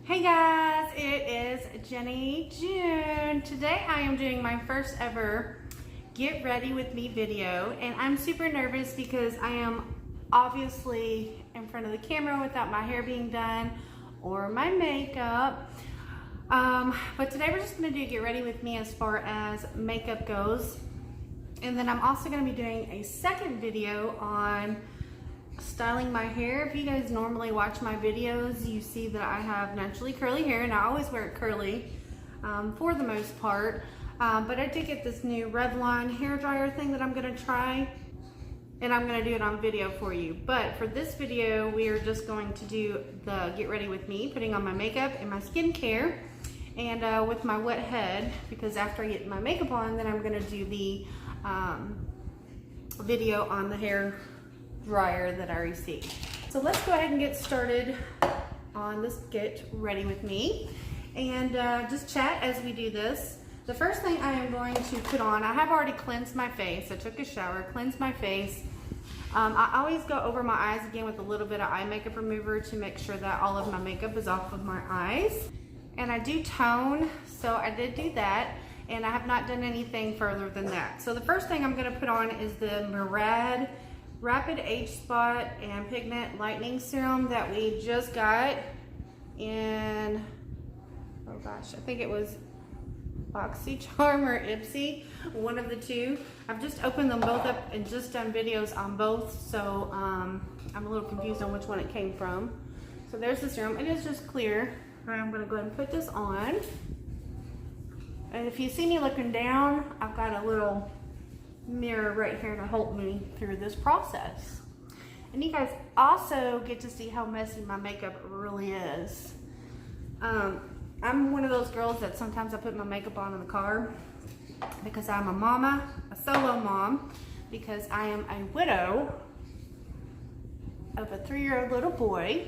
Hey guys, it is Jenny June. Today I am doing my first ever get ready with me video, and I'm super nervous because I am obviously in front of the camera without my hair being done or my makeup. But today we're just going to do get ready with me as far as makeup goes, and then I'm also going to be doing a second video on styling my hair. If you guys normally watch my videos, you see that I have naturally curly hair, and I always wear it curly for the most part. But I did get this new Revlon hair dryer thing that I'm going to try, and I'm going to do it on video for you. But for this video, we are just going to do the get ready with me, putting on my makeup and my skincare, and with my wet head, because after I get my makeup on, then I'm going to do the video on the hair dryer that I received. So let's go ahead and get started on this get ready with me, and just chat as we do this. The first thing I am going to put on, I have already cleansed my face. I took a shower, cleansed my face. I always go over my eyes again with a little bit of eye makeup remover to make sure that all of my makeup is off of my eyes. And I do tone, so I did do that, and I have not done anything further than that. So the first thing I'm going to put on is the Murad Rapid Age Spot and Pigment Lightening Serum that we just got in, oh gosh, I think it was Boxy Charm or Ipsy, one of the two. I've just opened them both up and just done videos on both, so I'm a little confused on which one it came from. So there's the serum. It is just clear. All right, I'm going to go ahead and put this on. And if you see me looking down, I've got a little mirror right here to help me through this process. And you guys also get to see how messy my makeup really is. I'm one of those girls that sometimes I put my makeup on in the car because I'm a mama, a solo mom, because I am a widow of a 3-year-old little boy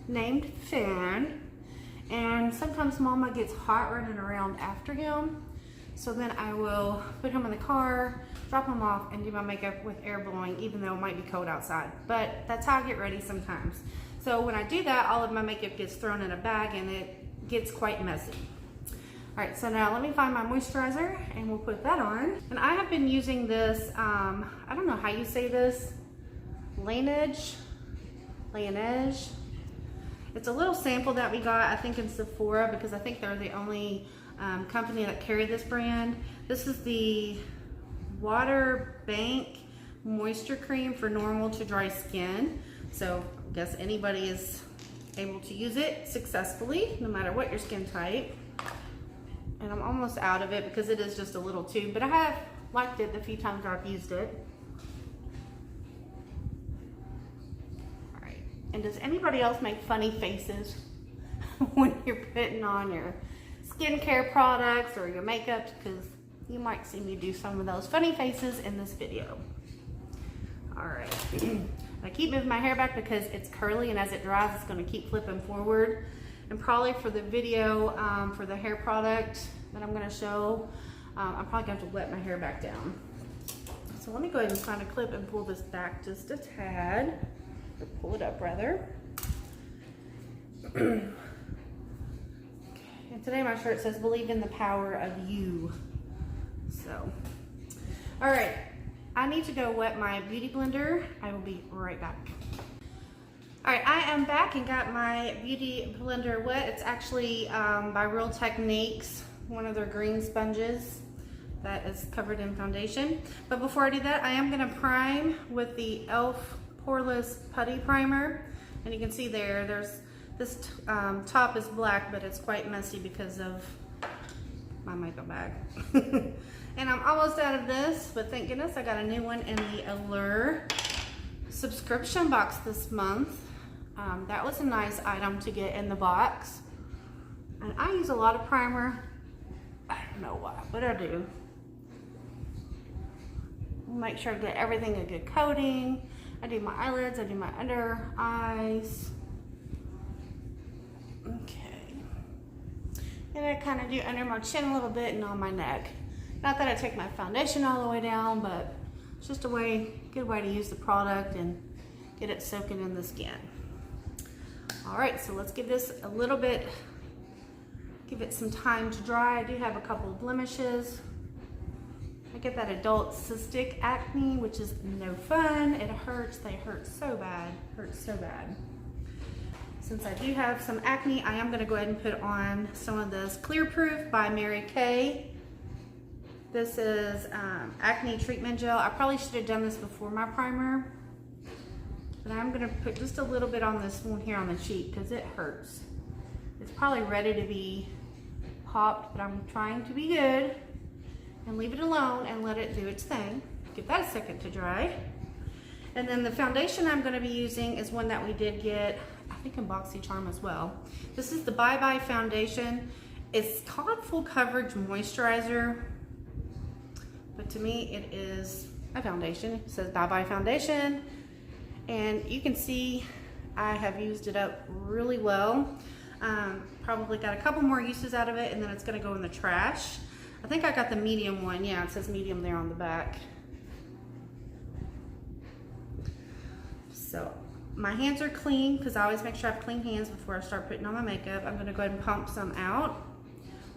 named Finn, and sometimes mama gets hot running around after him. So then I will put him in the car, drop him off, and do my makeup with air blowing, even though it might be cold outside. But that's how I get ready sometimes. So when I do that, all of my makeup gets thrown in a bag and it gets quite messy. All right, so now let me find my moisturizer and we'll put that on. And I have been using this, I don't know how you say this, Laneige. It's a little sample that we got, I think in Sephora, because I think they're the only company that carry this brand. This is the Water Bank Moisture Cream for normal to dry skin. So I guess anybody is able to use it successfully, no matter what your skin type. And I'm almost out of it because it is just a little tube, but I have liked it the few times I've used it. All right, and does anybody else make funny faces when you're putting on your skincare products or your makeup? Because you might see me do some of those funny faces in this video. All right, I keep moving my hair back because it's curly, and as it dries it's going to keep flipping forward. And probably for the video for the hair product that I'm going to show, I'm probably going to have to let my hair back down. So let me go ahead and find a clip and pull this back just a tad, or pull it up rather. And today my shirt says believe in the power of you. So, all right, I need to go wet my beauty blender. I will be right back. All right, I am back and got my beauty blender wet. It's actually by Real Techniques, one of their green sponges that is covered in foundation. But before I do that, I am gonna prime with the e.l.f. Poreless Putty Primer. And you can see there's this top is black, but it's quite messy because of my makeup bag. And I'm almost out of this, but thank goodness I got a new one in the Allure subscription box this month. That was a nice item to get in the box. And I use a lot of primer. I don't know why, but I do. Make sure I get everything a good coating. I do my eyelids, I do my under eyes. Okay. And I kind of do under my chin a little bit and on my neck. Not that I take my foundation all the way down, but it's just a good way to use the product and get it soaking in the skin. All right, so let's give this a little bit, give it some time to dry. I do have a couple of blemishes. I get that adult cystic acne, which is no fun. It hurts, they hurt so bad, hurts so bad. Since I do have some acne, I am gonna go ahead and put on some of this Clear Proof by Mary Kay. This is acne treatment gel. I probably should have done this before my primer, but I'm gonna put just a little bit on this one here on the cheek because it hurts. It's probably ready to be popped, but I'm trying to be good and leave it alone and let it do its thing. Give that a second to dry. And then the foundation I'm gonna be using is one that we did get, I think in Boxy Charm as well. This is the Bye Bye foundation. It's called Full Coverage Moisturizer, but to me it is a foundation. It says Bye Bye foundation, and you can see I have used it up really well. Probably got a couple more uses out of it, and then it's gonna go in the trash. I think I got the medium one. Yeah, it says medium there on the back. So my hands are clean because I always make sure I have clean hands before I start putting on my makeup. I'm gonna go ahead and pump some out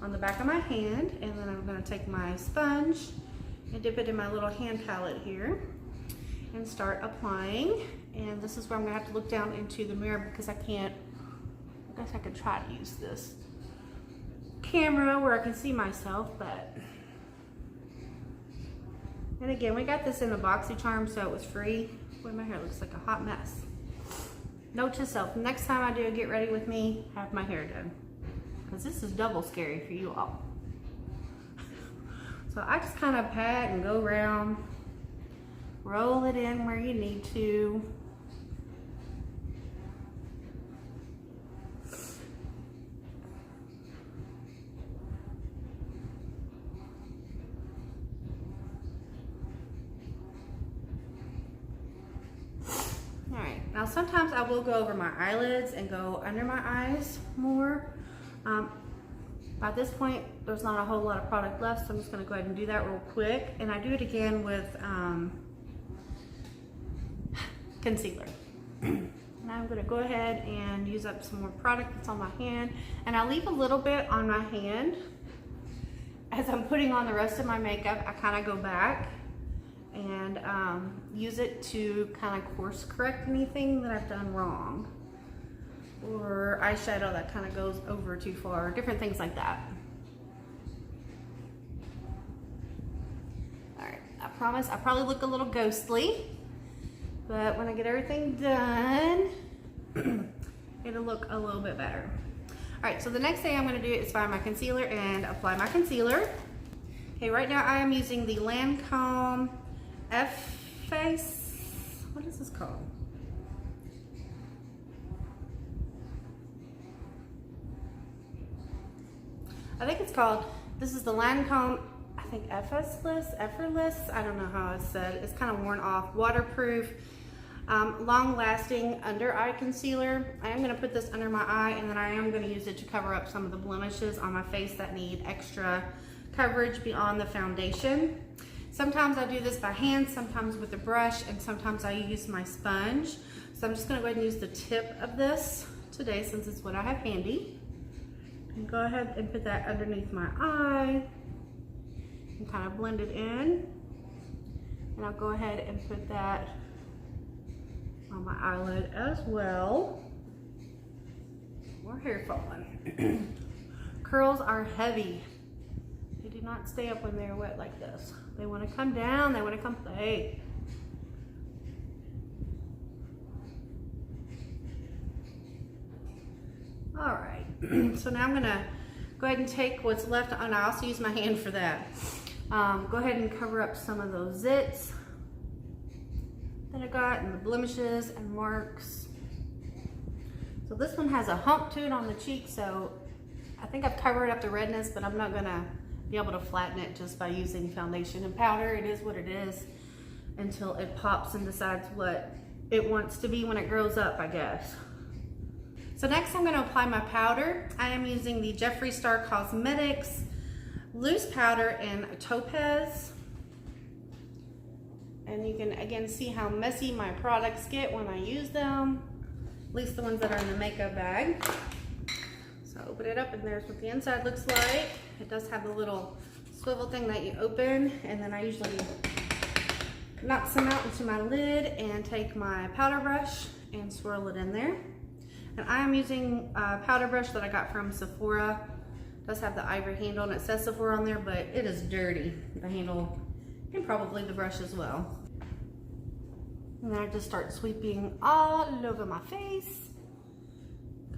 on the back of my hand, and then I'm gonna take my sponge and dip it in my little hand palette here and start applying. And this is where I'm gonna have to look down into the mirror because I can't, I guess I could try to use this camera where I can see myself, but, and again, we got this in a Boxy Charm, so it was free. Boy, my hair looks like a hot mess. Note to self, next time I do a get ready with me, have my hair done, because this is double scary for you all. So I just kind of pat and go around, roll it in where you need to. Now sometimes I will go over my eyelids and go under my eyes more. By this point, there's not a whole lot of product left, so I'm just gonna go ahead and do that real quick. And I do it again with concealer. And I'm gonna go ahead and use up some more product that's on my hand. And I leave a little bit on my hand. As I'm putting on the rest of my makeup, I kind of go back and use it to kind of course correct anything that I've done wrong, or eyeshadow that kind of goes over too far, different things like that. All right, I promise I probably look a little ghostly, but when I get everything done, it'll look a little bit better. All right, so the next thing I'm gonna do is find my concealer and apply my concealer. Okay, right now I am using the Lancome F-Face, what is this called? I think it's called, this is the Lancome, I think Effortless, I don't know how it's said. It's kind of worn off, waterproof, long-lasting under eye concealer. I am going to put this under my eye, and then I am going to use it to cover up some of the blemishes on my face that need extra coverage beyond the foundation. Sometimes I do this by hand, sometimes with a brush, and sometimes I use my sponge. So I'm just gonna go ahead and use the tip of this today since it's what I have handy. And go ahead and put that underneath my eye and kind of blend it in. And I'll go ahead and put that on my eyelid as well. More hair falling. Curls are heavy. They do not stay up when they're wet like this. They want to come down, they want to come play. All right, so now I'm gonna go ahead and take what's left, and I also use my hand for that. Go ahead and cover up some of those zits that I got and the blemishes and marks. So this one has a hump to it on the cheek, so I think I've covered up the redness, but I'm not gonna be able to flatten it just by using foundation and powder. It is what it is until it pops and decides what it wants to be when it grows up, I guess. So next I'm gonna apply my powder. I am using the Jeffree Star Cosmetics loose powder in Topaz. And you can again see how messy my products get when I use them. least the ones that are in the makeup bag. So open it up and there's what the inside looks like. It does have the little swivel thing that you open, and then I usually knock some out into my lid and take my powder brush and swirl it in there. And I am using a powder brush that I got from Sephora. It does have the ivory handle and it says Sephora on there, but it is dirty, the handle and probably the brush as well. And then I just start sweeping all over my face,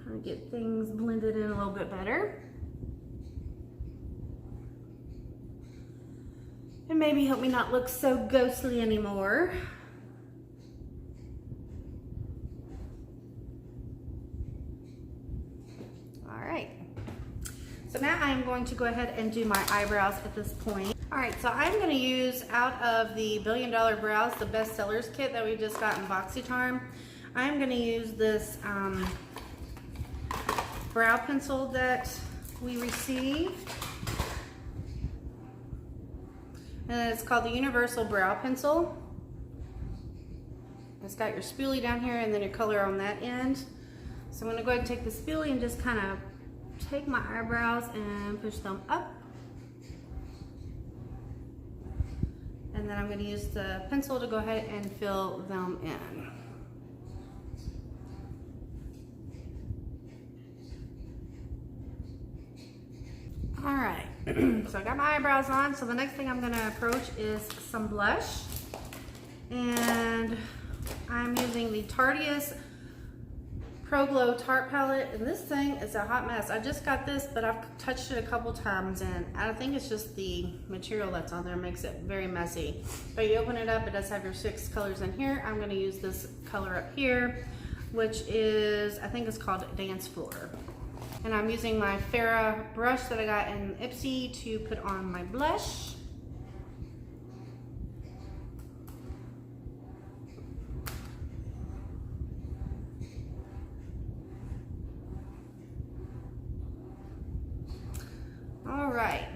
kind of get things blended in a little bit better. And maybe help me not look so ghostly anymore. All right. So now I am going to go ahead and do my eyebrows at this point. All right, so I'm gonna use out of the $1 Billion Brows, the Bestsellers kit that we just got in Boxy Charm. I'm gonna use this brow pencil that we received. And it's called the Universal Brow Pencil. It's got your spoolie down here and then your color on that end. So I'm gonna go ahead and take the spoolie and just kind of take my eyebrows and push them up. And then I'm gonna use the pencil to go ahead and fill them in. All right, so I got my eyebrows on. So the next thing I'm gonna approach is some blush. And I'm using the Tarteist Pro Glow Tarte palette. And this thing is a hot mess. I just got this, but I've touched it a couple times and I think it's just the material that's on there makes it very messy. But you open it up, it does have your 6 colors in here. I'm gonna use this color up here, which is, I think it's called Dance Floor. And I'm using my Farrah brush that I got in Ipsy to put on my blush. All right,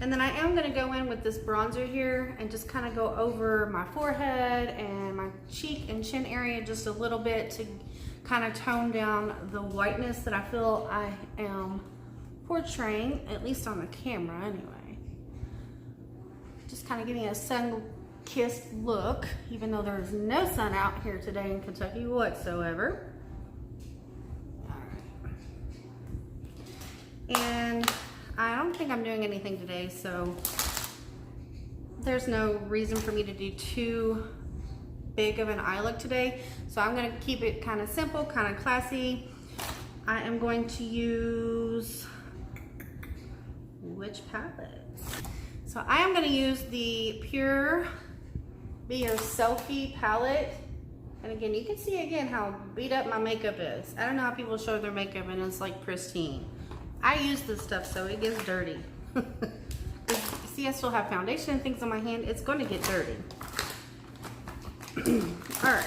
and then I am gonna go in with this bronzer here and just kind of go over my forehead and my cheek and chin area just a little bit to kind of tone down the whiteness that I feel I am portraying, at least on the camera anyway. Just kind of getting a sun-kissed look, even though there's no sun out here today in Kentucky whatsoever. All right. And I don't think I'm doing anything today, so there's no reason for me to do too big of an eye look today. So I'm gonna keep it kind of simple, kind of classy. I am going to use, which palette? So I am gonna use the Pure Be Your Selfie palette. And again, you can see again how beat up my makeup is. I don't know how people show their makeup and it's like pristine. I use this stuff so it gets dirty. See, I still have foundation and things on my hand. It's going to get dirty. All right.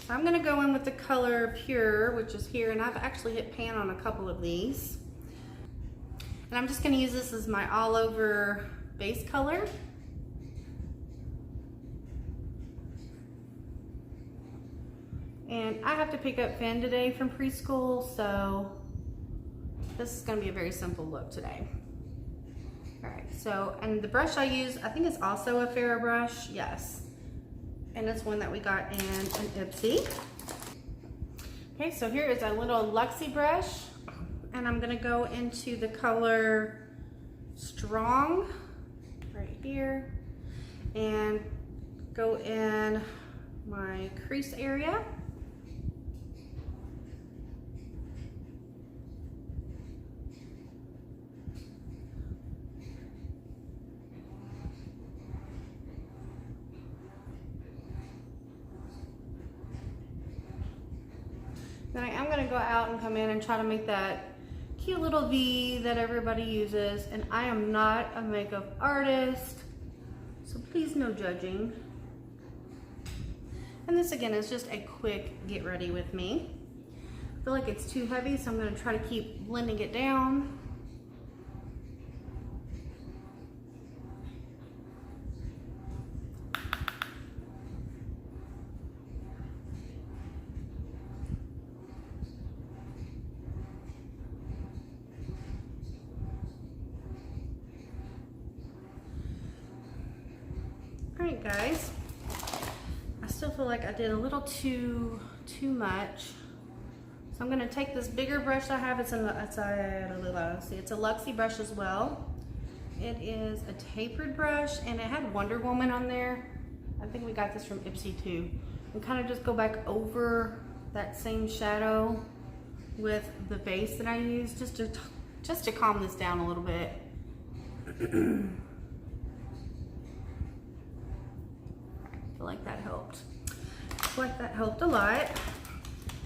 So I'm going to go in with the color Pure, which is here, and I've actually hit pan on a couple of these. And I'm just going to use this as my all over base color. And I have to pick up Finn today from preschool, so this is gonna be a very simple look today. All right, so, and the brush I use, I think it's also a Farrah brush, yes. And it's one that we got in an Ipsy. Okay, so here is a little Luxie brush, and I'm gonna go into the color Strong, right here, and go in my crease area. Then I am going to go out and come in and try to make that cute little V that everybody uses. And I am not a makeup artist, so please no judging. And this again is just a quick get ready with me. I feel like it's too heavy, so I'm going to try to keep blending it down. right, guys. I still feel like I did a little too much. So I'm gonna take this bigger brush I have. It's a Luxie brush as well. It is a tapered brush, and it had Wonder Woman on there. I think we got this from Ipsy too. And kind of just go back over that same shadow with the base that I used, just to calm this down a little bit. I feel like that helped. I feel like that helped a lot.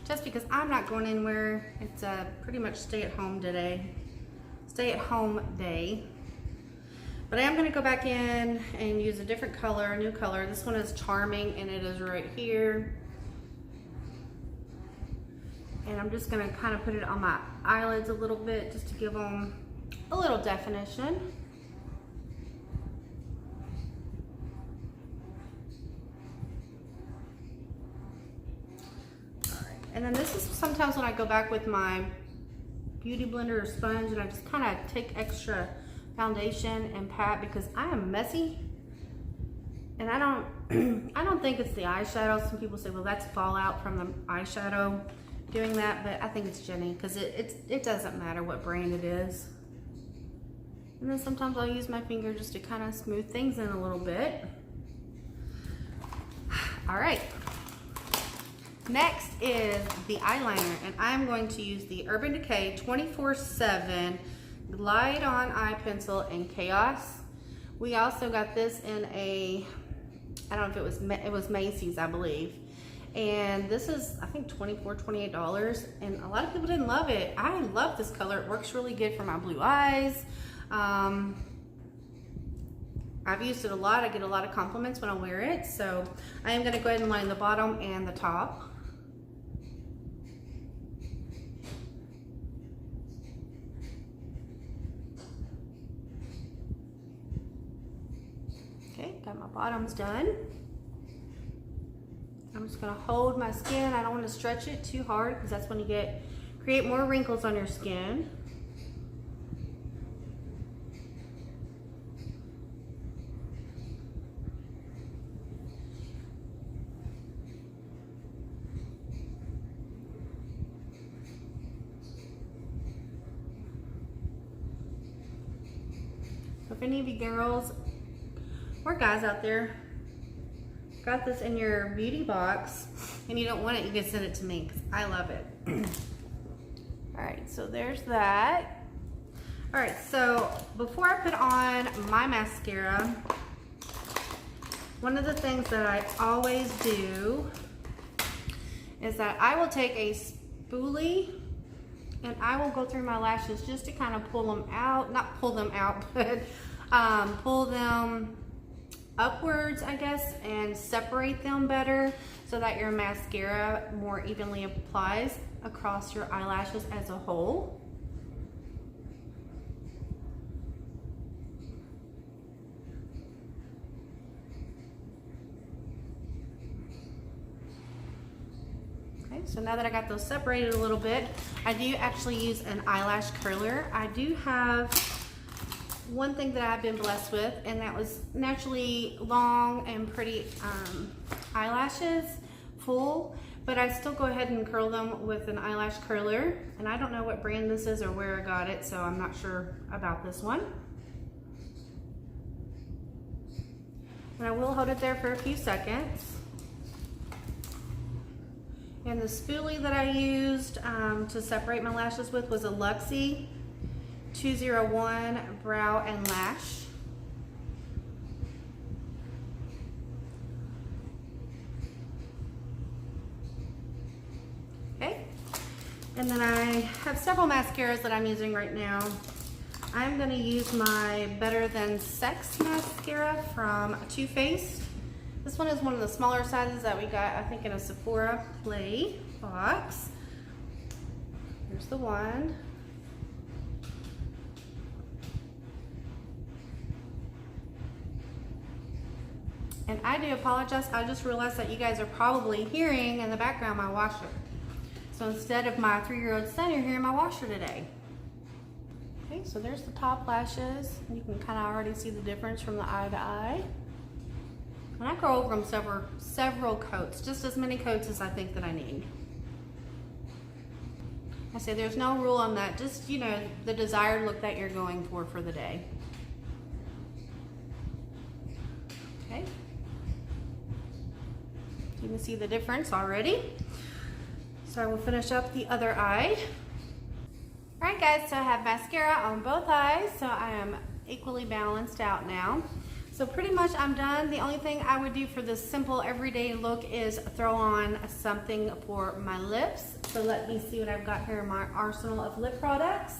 Just because I'm not going anywhere, it's a pretty much stay-at-home day. But I am going to go back in and use a different color, a new color. This one is Charming, and it is right here. And I'm just going to kind of put it on my eyelids a little bit, just to give them a little definition. And then this is sometimes when I go back with my beauty blender or sponge, and I just kind of take extra foundation and pat, because I am messy, and I don't think it's the eyeshadow. Some people say, well, that's fallout from the eyeshadow doing that, but I think it's Jenny, because it doesn't matter what brand it is. And then sometimes I'll use my finger just to kind of smooth things in a little bit. All right. Next is the eyeliner, and I'm going to use the Urban Decay 24/7 Glide On Eye Pencil in Chaos. We also got this in a, I don't know if it was Macy's, I believe. And this is, I think, $28, and a lot of people didn't love it. I love this color. It works really good for my blue eyes. I've used it a lot. I get a lot of compliments when I wear it. So I am going to go ahead and line the bottom and the top. Okay, got my bottoms done. I'm just going to hold my skin. I don't want to stretch it too hard, because that's when you create more wrinkles on your skin. So if any of you girls or guys out there got this in your beauty box and you don't want it, you can send it to me, because I love it. All right, so there's that. All right, so before I put on my mascara, one of the things that I always do is that I will take a spoolie and I will go through my lashes just to kind of pull them out, not pull them out, but pull them upwards, I guess, and separate them better so that your mascara more evenly applies across your eyelashes as a whole. Okay, so now that I got those separated a little bit, I do actually use an eyelash curler. I do have one thing that I've been blessed with, and that was naturally long and pretty eyelashes, full, but I still go ahead and curl them with an eyelash curler. And I don't know what brand this is or where I got it, so I'm not sure about this one. And I will hold it there for a few seconds. And the spoolie that I used to separate my lashes with was a Luxie 201 Brow and Lash. Okay, and then I have several mascaras that I'm using right now. I'm going to use my Better Than Sex mascara from Too Faced. This one is one of the smaller sizes that we got, I think, in a Sephora Play box. Here's the one. And I do apologize, I just realized that you guys are probably hearing in the background my washer. So instead of my 3-year-old son, you're hearing my washer today. Okay, so there's the top lashes. You can kind of already see the difference from the eye to eye. And I go over them several coats, just as many coats as I think that I need. I say there's no rule on that, just, you know, the desired look that you're going for the day. Okay. You can see the difference already. So I will finish up the other eye. All right guys, so I have mascara on both eyes, so I am equally balanced out now. So pretty much I'm done. The only thing I would do for this simple everyday look is throw on something for my lips. So let me see what I've got here in my arsenal of lip products.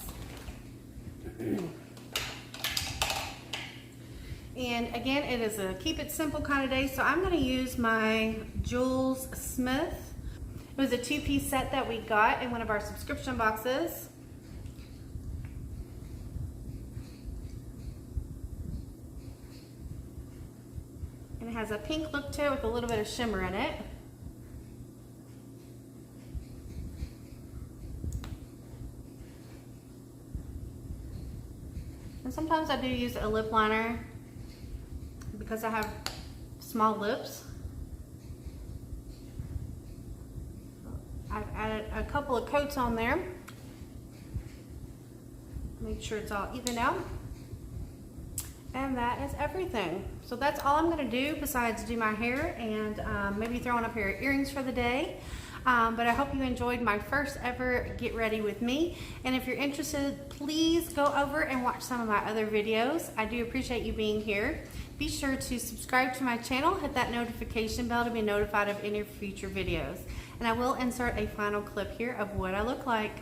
And again, it is a keep it simple kind of day, so I'm going to use my Jules Smith. It was a 2-piece set that we got in one of our subscription boxes. And it has a pink look to it with a little bit of shimmer in it. And sometimes I do use a lip liner because I have small lips. I've added a couple of coats on there. Make sure it's all even out. And that is everything. So that's all I'm gonna do besides do my hair and maybe throw on a pair of earrings for the day. But I hope you enjoyed my first ever Get Ready With Me. And if you're interested, please go over and watch some of my other videos. I do appreciate you being here. Be sure to subscribe to my channel, hit that notification bell to be notified of any future videos. And I will insert a final clip here of what I look like.